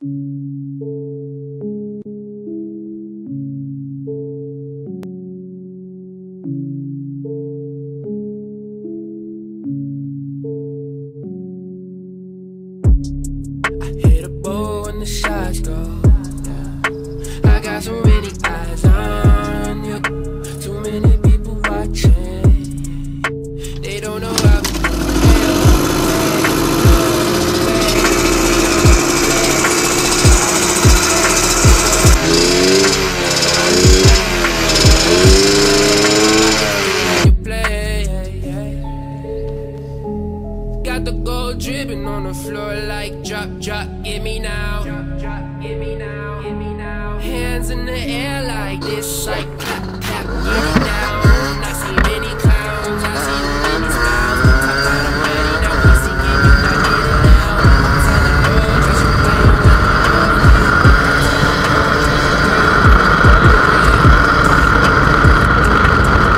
hit a bow when the shots go. I got so many eyes on you, too many people watching. They don't know how we got the gold dripping on the floor like drop, drop, give me now. Drop, drop, give me now, give me now. Hands in the air like this, like clap, clap, get it down. I see many clowns, I see many smiles. I'm ready, now we see you, not get it down. I'm telling girls, I should play with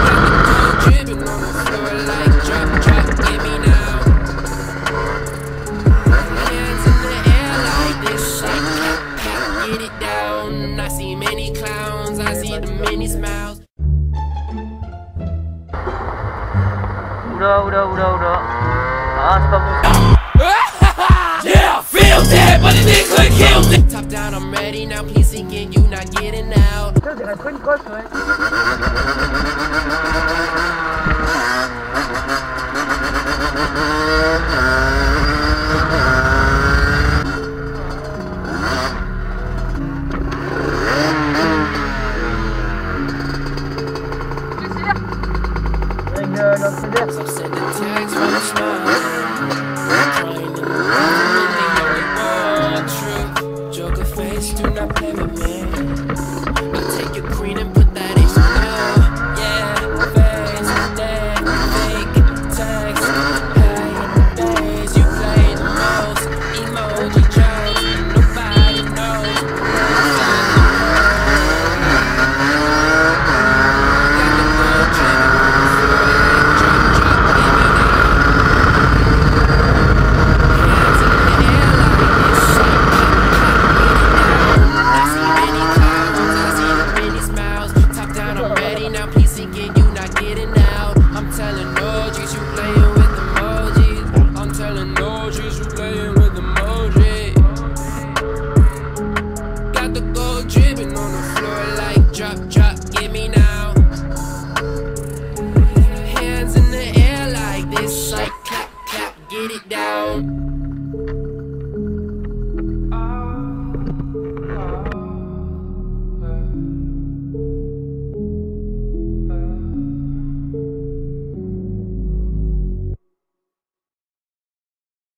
got the gold dripping on the floor like drop, drop, give me now. Get it down. I see many clowns, I see the many smiles. Udah. Ah, stop. Yeah, feel that, but it didn't click, killed it. Top down, I'm ready now. Please sinking, you not getting out. T'as trouvé une coche, ouais. So send the text from the smile. Trying to know if they want truth. Joker face, do not play with me.